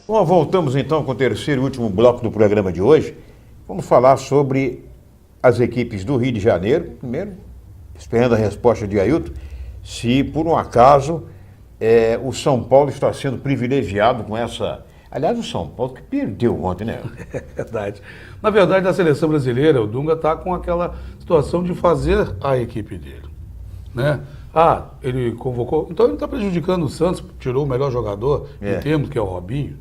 Bom, voltamos então com o terceiro e último bloco do programa de hoje. Vamos falar sobre as equipes do Rio de Janeiro. Primeiro, esperando a resposta de Ailton, se por um acaso o São Paulo está sendo privilegiado com essa... Aliás, o São Paulo que perdeu ontem, né? É verdade. Na verdade, na seleção brasileira, o Dunga está com aquela situação de fazer a equipe dele, né? Ah, ele convocou... Então ele está prejudicando o Santos, tirou o melhor jogador em termos, que é o Robinho,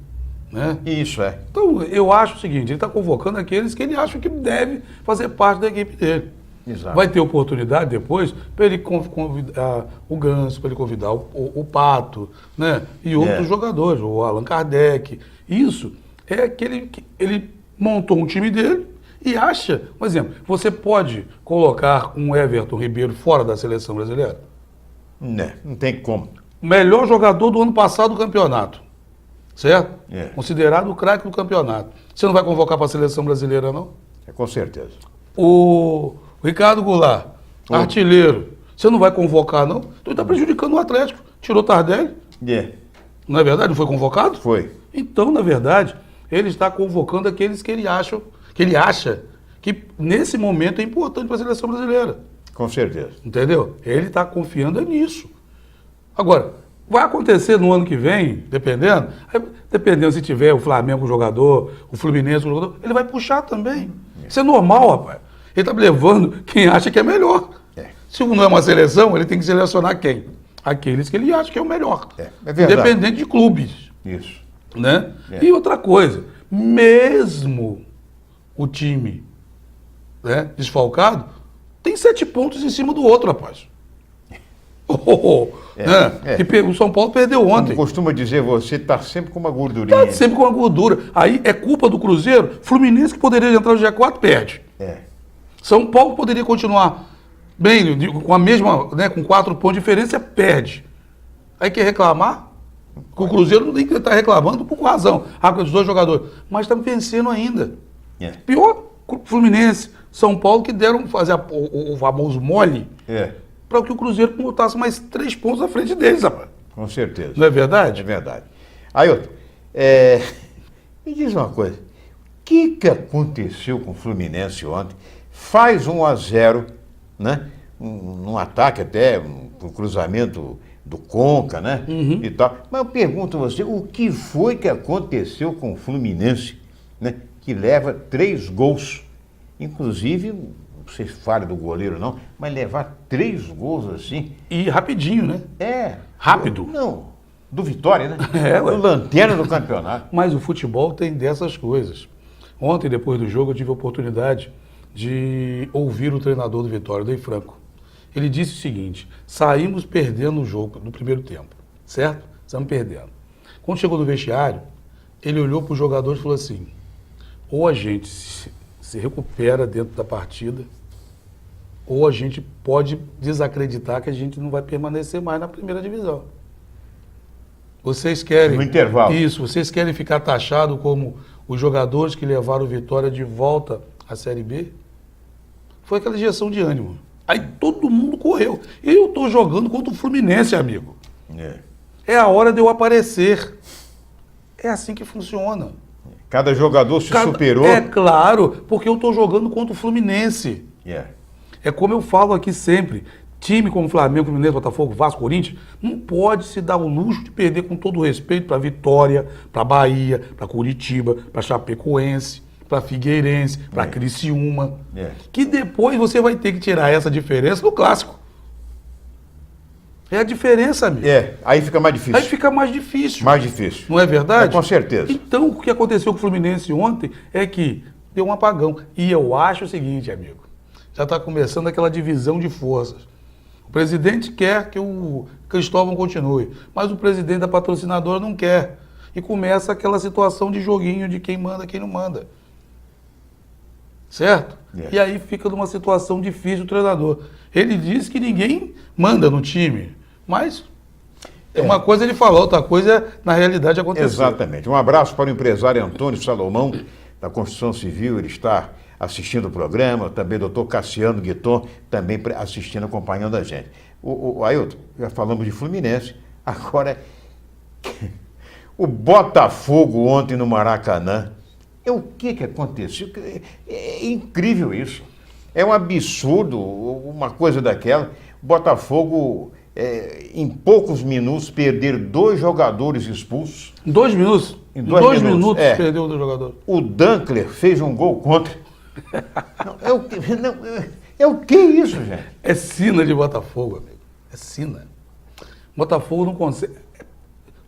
né? Isso, é. Então, eu acho o seguinte, ele está convocando aqueles que ele acha que deve fazer parte da equipe dele. Exato. Vai ter oportunidade depois para ele convidar o Ganso, para ele convidar o Pato, né? E outros jogadores, o Allan Kardec. Isso é aquele que ele montou um time dele e acha, por exemplo, você pode colocar um Everton Ribeiro fora da seleção brasileira? Não tem como. O melhor jogador do ano passado do campeonato, certo? É. Considerado o craque do campeonato. Você não vai convocar para a seleção brasileira, não? Com certeza. O Ricardo Goulart, artilheiro, você não vai convocar, não? Então ele está prejudicando o Atlético. Tirou Tardelli. Não é verdade? Não foi convocado? Foi. Então, na verdade, ele está convocando aqueles que ele acha que nesse momento é importante para a seleção brasileira. Com certeza. Entendeu? Ele está confiando nisso. Agora, vai acontecer no ano que vem, dependendo se tiver o Flamengo jogador, o Fluminense jogador, ele vai puxar também. Isso é normal, rapaz. Ele está levando quem acha que é melhor. Se não é uma seleção, ele tem que selecionar quem? Aqueles que ele acha que é o melhor. É verdade. Independente de clubes. Isso. Né? E outra coisa, mesmo o time, né, desfalcado, tem 7 pontos em cima do outro, rapaz. E o São Paulo perdeu ontem. Como costuma dizer, você está sempre com uma gordurinha. Está sempre com uma gordura. Aí é culpa do Cruzeiro. Fluminense, que poderia entrar no G4, perde. São Paulo poderia continuar bem, com a mesma, né, com 4 pontos de diferença, perde. Aí quer reclamar? O Cruzeiro não tem que estar reclamando por razão. Os 2 jogadores. Mas está vencendo ainda. Pior, Fluminense, São Paulo, que deram fazer o famoso mole para que o Cruzeiro botasse mais 3 pontos à frente deles, rapaz. Com certeza. Não é verdade? É verdade. Ailton, me diz uma coisa. O que aconteceu com o Fluminense ontem? Faz 1-0, né? Um ataque até, um cruzamento do Conca, né? E tal. Mas eu pergunto a você, o que foi que aconteceu com o Fluminense, né? Que leva 3 gols. Inclusive, não sei se fala do goleiro não, mas levar 3 gols assim. E rapidinho, né? Rápido. Não, do Vitória, né? Ué. Do lanterna do campeonato. Mas o futebol tem dessas coisas. Ontem, depois do jogo, eu tive a oportunidade de ouvir o treinador do Vitória, Ney Franco. Ele disse o seguinte: saímos perdendo o jogo no primeiro tempo, certo? Estamos perdendo. Quando chegou no vestiário, ele olhou para os jogadores e falou assim: ou a gente se recupera dentro da partida, ou a gente pode desacreditar que a gente não vai permanecer mais na primeira divisão. Vocês querem... No intervalo. Isso, vocês querem ficar taxados como os jogadores que levaram o Vitória de volta à Série B? Foi aquela injeção de ânimo. Aí todo mundo correu. Eu estou jogando contra o Fluminense, amigo. É a hora de eu aparecer. É assim que funciona. Cada jogador se superou. É claro, porque eu estou jogando contra o Fluminense. É como eu falo aqui sempre. Time como Flamengo, Fluminense, Botafogo, Vasco, Corinthians, não pode se dar o luxo de perder, com todo o respeito, para Vitória, para Bahia, para Curitiba, para Chapecoense, para Figueirense, para Criciúma. Que depois você vai ter que tirar essa diferença do clássico. É a diferença, amigo. Aí fica mais difícil. Aí fica mais difícil. Mais difícil. Não é verdade? Com certeza. Então, o que aconteceu com o Fluminense ontem é que deu um apagão. E eu acho o seguinte, amigo, já está começando aquela divisão de forças. O presidente quer que o Cristóvão continue, mas o presidente da patrocinadora não quer. E começa aquela situação de joguinho de quem manda, quem não manda. Certo? E aí fica numa situação difícil o treinador. Ele diz que ninguém manda no time, mas uma coisa ele falou, outra coisa na realidade aconteceu. Exatamente. Um abraço para o empresário Antônio Salomão, da Construção Civil, ele está assistindo o programa, também o doutor Cassiano Guiton, também assistindo, acompanhando a gente. Ailton, já falamos de Fluminense, agora o Botafogo ontem no Maracanã. O que aconteceu? É incrível isso. É um absurdo uma coisa daquela. O Botafogo, em poucos minutos, perder 2 jogadores expulsos. Em 2 minutos? Em Em 2 2 minutos, minutos é. perdeu o jogador. O Dankler fez um gol contra. É o que isso, gente? É sina de Botafogo, amigo. É sina. Botafogo não consegue.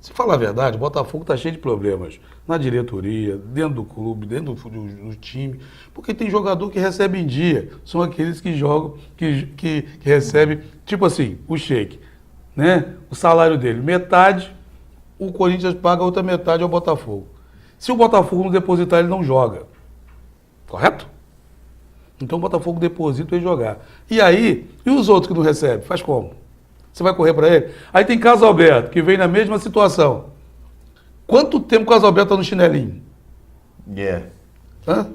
Se falar a verdade, o Botafogo está cheio de problemas na diretoria, dentro do clube, dentro do time, porque tem jogador que recebe em dia. São aqueles que jogam, que recebem, tipo assim, o Sheik, né? O salário dele, metade, o Corinthians paga, a outra metade ao Botafogo. Se o Botafogo não depositar, ele não joga. Correto? Então o Botafogo deposita e jogar. E aí, e os outros que não recebem? Faz como? Você vai correr para ele? Aí tem Carlos Alberto, que vem na mesma situação. Quanto tempo o Carlos Alberto está no chinelinho? Hã?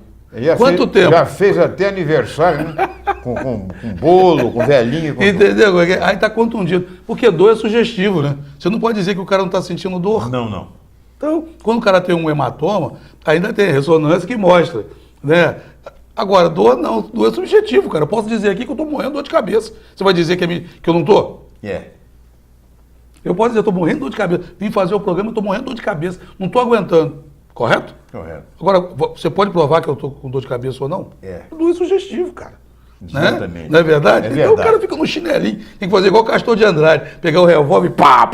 Quanto tempo? Já fez até aniversário, né? com bolo, com velhinho. Entendeu? Aí está contundido. Porque dor é sugestivo, né? Você não pode dizer que o cara não está sentindo dor. Não. Então, quando o cara tem um hematoma, ainda tem ressonância que mostra, né? Agora, dor não, dor é subjetivo, cara. Eu posso dizer aqui que eu estou morrendo de dor de cabeça. Você vai dizer que eu não estou? Eu posso dizer, eu estou morrendo de dor de cabeça. Vim fazer o programa, eu estou morrendo de dor de cabeça. Não estou aguentando. Correto? Correto. Agora, você pode provar que eu estou com dor de cabeça ou não? Dor é sugestivo, cara. Exatamente. Né? Não é verdade? Então o cara fica no chinelinho. Tem que fazer igual o Castor de Andrade. Pegar o revólver e pá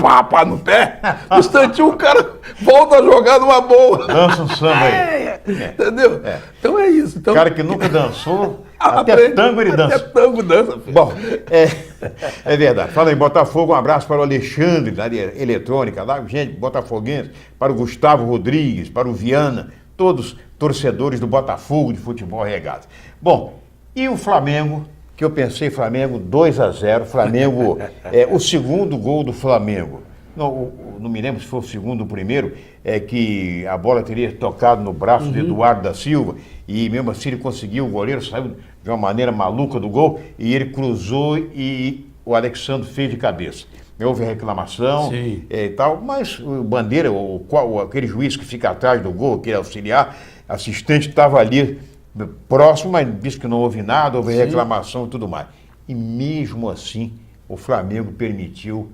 no pé. No instantinho o cara volta a jogar numa boa. Dança um samba aí. Entendeu? Então é isso. Então, o cara que nunca dançou, até tango ele dança. Até tango dança, filho. Bom, é verdade. Fala aí, Botafogo, um abraço para o Alexandre, da área eletrônica, lá, gente, botafoguense, para o Gustavo Rodrigues, para o Viana, todos torcedores do Botafogo de futebol regado. Bom, e o Flamengo, que eu pensei, Flamengo 2-0, Flamengo, o segundo gol do Flamengo. Não me lembro se foi o segundo ou o primeiro, que a bola teria tocado no braço de Eduardo da Silva, e mesmo assim ele conseguiu, o goleiro saiu de uma maneira maluca do gol, e ele cruzou e o Alexandre fez de cabeça. Houve reclamação e tal, mas o Bandeira, aquele juiz que fica atrás do gol, aquele auxiliar, assistente, estava ali próximo, mas disse que não houve nada, houve reclamação e tudo mais. E mesmo assim, o Flamengo permitiu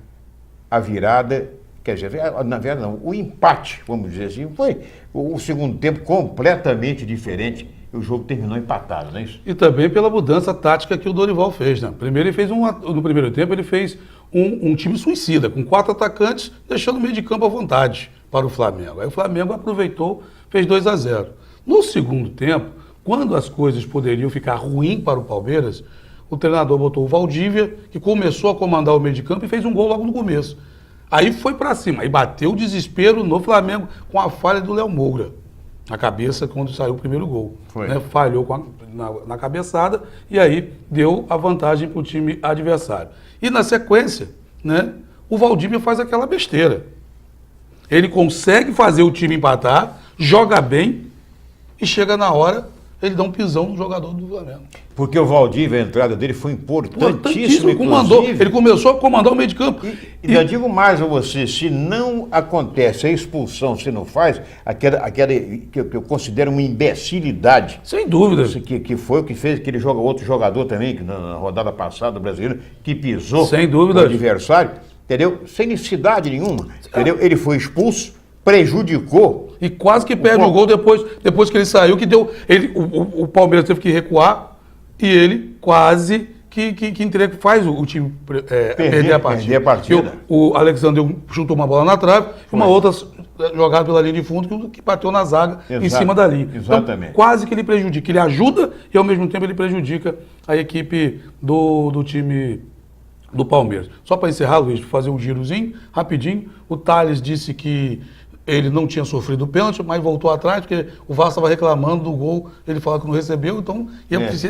a virada, quer dizer, na verdade não, o empate, vamos dizer assim, foi o segundo tempo completamente diferente. O jogo terminou empatado, não é isso? E também pela mudança tática que o Dorival fez, né? Primeiro ele fez no primeiro tempo ele fez um time suicida, com 4 atacantes, deixando o meio de campo à vontade para o Flamengo. Aí o Flamengo aproveitou, fez 2-0. No segundo tempo, quando as coisas poderiam ficar ruins para o Palmeiras, o treinador botou o Valdívia, que começou a comandar o meio de campo e fez um gol logo no começo. Aí foi para cima, aí bateu o desespero no Flamengo com a falha do Léo Moura, na cabeça quando saiu o primeiro gol. Né? Falhou na cabeçada e aí deu a vantagem para o time adversário. E na sequência, né, o Valdívia faz aquela besteira. Ele consegue fazer o time empatar, joga bem e chega na hora, ele dá um pisão no jogador do Flamengo. Porque o Valdívia, a entrada dele foi importantíssima, ele começou a comandar o meio de campo. E eu digo mais a você, se não acontece a expulsão, se não faz, aquela que eu considero uma imbecilidade. Sem dúvida. Que foi o que fez aquele outro jogador também, que na rodada passada, brasileiro, que pisou sem dúvida, o adversário, entendeu? Sem necessidade nenhuma, entendeu? Ele foi expulso, prejudicou. E quase que perde o gol depois que ele saiu, que deu. O Palmeiras teve que recuar e ele quase que faz o time perder a partida. O Alexandre chutou uma bola na trave e uma outra jogada pela linha de fundo que bateu na zaga em cima da linha. Exatamente. Então, quase que ele prejudica. Ele ajuda e ao mesmo tempo ele prejudica a equipe do time do Palmeiras. Só para encerrar, Luiz, fazer um girozinho, rapidinho. O Thales disse que ele não tinha sofrido o pênalti, mas voltou atrás, porque o Vasco estava reclamando do gol, ele falou que não recebeu, então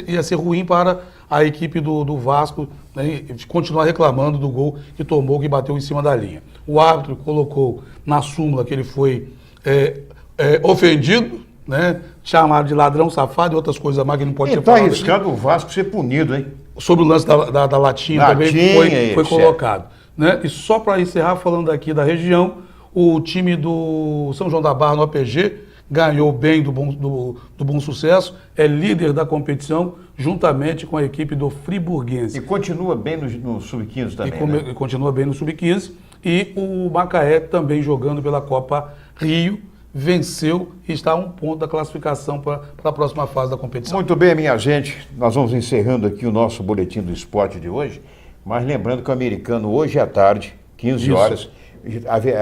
ia ser ruim para a equipe do Vasco, né, continuar reclamando do gol que tomou, que bateu em cima da linha. O árbitro colocou na súmula que ele foi ofendido, né, chamado de ladrão, safado e outras coisas mais que não pode ser falado. Está arriscando o Vasco ser punido, hein? Sobre o lance da latinha também foi colocado. Né? E só para encerrar, falando aqui da região, o time do São João da Barra no APG ganhou bem do Bom Sucesso, é líder da competição, juntamente com a equipe do Friburguense. E continua bem no Sub-15 também, E continua bem no Sub-15. E o Macaé também jogando pela Copa Rio, venceu e está a 1 ponto da classificação para a próxima fase da competição. Muito bem, minha gente, nós vamos encerrando aqui o nosso boletim do esporte de hoje, mas lembrando que o americano hoje à tarde, 15 horas,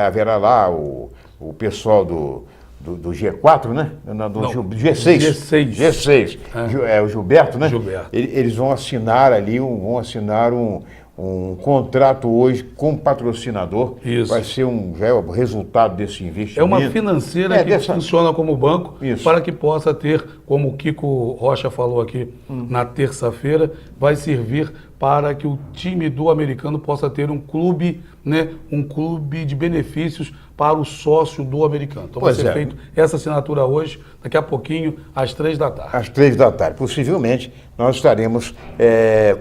haverá lá o pessoal do G4, né? G6. G6. É o Gilberto, né? Gilberto. Eles vão assinar ali, um contrato hoje com o patrocinador. Isso. Vai ser já é o resultado desse investimento. É uma financeira que funciona como banco. Isso. Para que possa ter, como o Kiko Rocha falou aqui na terça-feira, vai servir para que o time do americano possa ter um clube, né, um clube de benefícios para o sócio do americano. Então vai ser feita essa assinatura hoje, daqui a pouquinho, às 3 da tarde. Às 3 da tarde. Possivelmente nós estaremos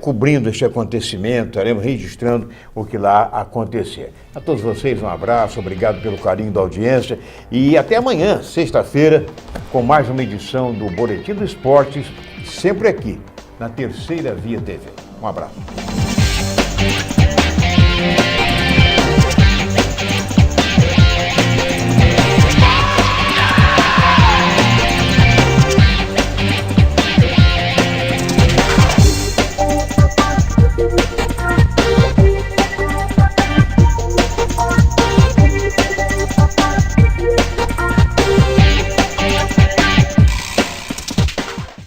cobrindo este acontecimento, estaremos registrando o que lá acontecer. A todos vocês um abraço, obrigado pelo carinho da audiência e até amanhã, sexta-feira, com mais uma edição do Boletim do Esportes, sempre aqui, na Terceira Via TV. Um abraço.